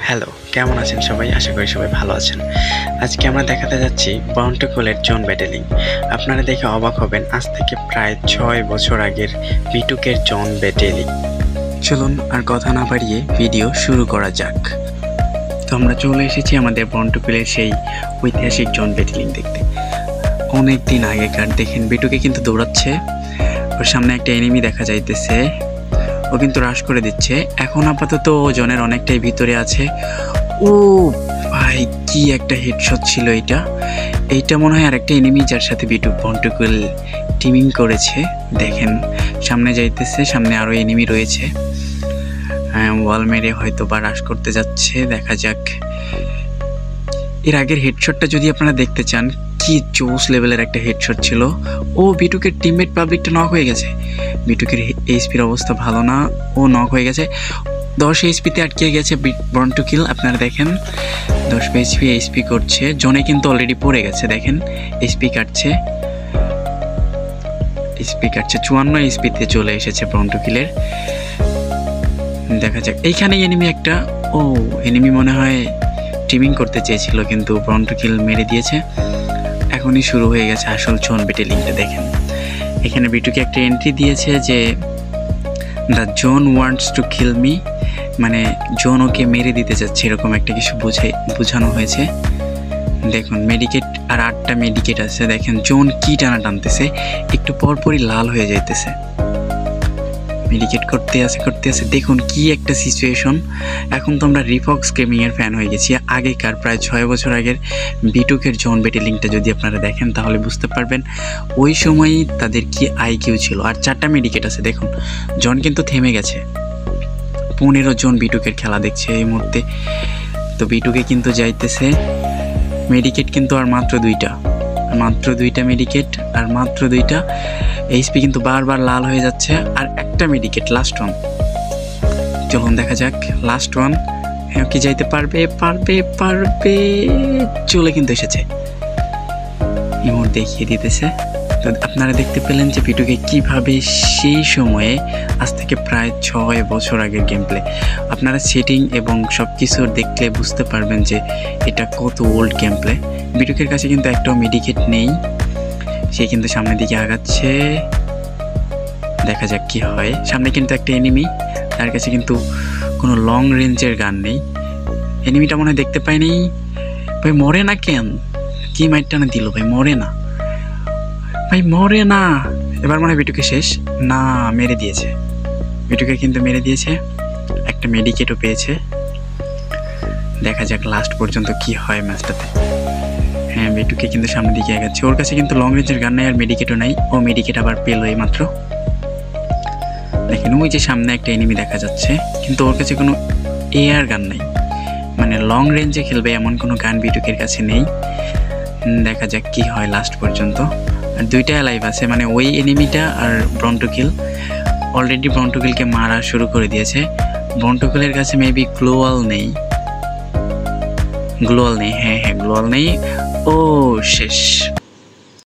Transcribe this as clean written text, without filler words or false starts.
Hello, কেমন আছেন সবাই? আশা করি সবাই ভালো আছেন। আজকে আমরা দেখাতে যাচ্ছি বন্টুকুলের জোন ব্যাটেলিং। আপনারা দেখে অবাক হবেন, আজ থেকে প্রায় 6 বছর আগের বিটুকের জোন ব্যাটেলিং। চলুন আর কথা না বাড়িয়ে ভিডিও শুরু করা যাক। তো আমরা চলে এসেছি আমাদের বন্টুকুলের সেই ঐতিহাসিক জোন ব্যাটেলিং দেখতে। অনেক দিন আগেকার। দেখেন বিটুকে কিন্তু দৌড়াচ্ছে, ওর সামনে একটা এনিমি দেখা যাইতেছে, ও কিন্তু রাশ করে দিচ্ছে। এখন আপাতত ও জনের অনেকটাই ভিতরে আছে। ও ভাই, কি একটা হেডশট ছিল এইটা মনে হয় আরেকটা এনিমি যার সাথে বন্টুকুল টিমিং করেছে। দেখেন সামনে যাইতেছে, সামনে আরো এনিমি রয়েছে। ওয়াল মেরে হয়তো বা রাশ করতে যাচ্ছে, দেখা যাক। এর আগের হেডশটটা যদি আপনারা দেখতে চান, কি জোস লেভেলের একটা হেডশট ছিল। ও বিটুকের টিমমেট পাবলিকটা নক হয়ে গেছে। বিটুকের এইচপির অবস্থা ভালো না, ও নক হয়ে গেছে। 10 এইচপিতে আটকে গেছে বন্টুকিল। আপনারা দেখেন 10 এইচপি করছে। জোনে কিন্তু অলরেডি পড়ে গেছে। দেখেন এইচপি কাটছে 54 এইচপিতে চলে এসেছে বন্টুকিলের। দেখা যাক। এইখানে এনিমি একটা, ও এনিমি মনে হয় টিমিং করতে চেয়েছিল, কিন্তু বন্টুকিল মেরে দিয়েছে। এখনই শুরু হয়ে গেছে আসল জোন ব্যাটেলিংটা। দেখেন এখানে বিটুকে একটা এন্ট্রি দিয়েছে যে the zone wants to kill me, মানে জোন ওকে মেরে দিতে যাচ্ছে, এরকম একটা কিছু বোঝানো হয়েছে। দেখুন মেডিকেট আর 8টা মেডিকেট আছে। দেখেন জোন কি টানা টানতেছে, একটু পরপরই লাল হয়ে যাইতেছে। মেডিকেট করতে আছে। দেখুন কি একটা সিচুয়েশন। এখন তো আমরা রিফক্স গেমিং এর ফ্যান হয়ে গেছি। আগেকার প্রায় 6 বছর আগের বিটুকের জোন ব্যাটেলিংটা যদি আপনারা দেখেন তাহলে বুঝতে পারবেন ওই সময়ই তাদের কি আইকিউ ছিল। আর 4টা মেডিকেট আছে। দেখুন জন কিন্তু থেমে গেছে। 15 জন বিটুকের খেলা দেখছে এই মুহূর্তে। তো বিটুকে কিন্তু যাইতেছে। মেডিকেট কিন্তু আর মাত্র 2টা মেডিকেট, আর মাত্র 2টা। এইচপি কিন্তু বারবার লাল হয়ে যাচ্ছে। আর একটা মেডিকেট, লাস্ট ওয়ান। চলুন দেখা যাক লাস্ট ওয়ান। হ্যাঁ, কি যাইতে পারবে? চলে কিন্তু এসেছে, ইমোট দেখিয়ে দিতেছে। তো আপনারা দেখতে পেলেন যে বিটুকে কিভাবে সেই সময়ে, আজ থেকে প্রায় 6 বছর আগের গেম প্লে। আপনারা সেটিং এবং সব কিছু দেখলে বুঝতে পারবেন যে এটা কত ওল্ড গেম প্লে। বিটুকের কাছে কিন্তু একটাও মেডিকেট নেই, সে কিন্তু সামনের দিকে আগাচ্ছে। দেখা যাক কি হয়। সামনে কিন্তু একটা এনিমি, তার কাছে কিন্তু কোনো লং রেঞ্জের গান নেই। এনিমিটা মনে হয় দেখতে পাইনি। ভাই মরে না কেন? কি মাইরটা না দিল ভাই, মরে না। এবার মনে হয় বিটুকে শেষ। না, মেরে দিয়েছে। বিটুকে কিন্তু মেরে দিয়েছে, একটা মেডিকেটও পেয়েছে। দেখা যাক লাস্ট পর্যন্ত কি হয় ম্যাচটাতে। হ্যাঁ, বিটুকে কিন্তু সামনের দিকে এগোচ্ছে। ওর কাছে কিন্তু লং রেঞ্জের গান নাই, আর মেডিকেটও নাই। ও মেডিকেট আবার পেল এই মাত্র। দেখেন ওই যে সামনে একটা এনিমি দেখা যাচ্ছে, কিন্তু ওর কাছে কোনো এআর গান নাই, মানে লং রেঞ্জে খেলবে এমন কোনো গান বিটুকের কাছে নেই। দেখা যাক কি হয় লাস্ট পর্যন্ত। আর 2টা লাইভ আছে, মানে ওই এনিমিটা আর বন্টুকিল। অলরেডি বন্টুকিলকে মারা শুরু করে দিয়েছে। বন্টুকিলের কাছে মেবি গ্লোয়াল নেই। হ্যাঁ গ্লোয়াল নেই। ও শেষ।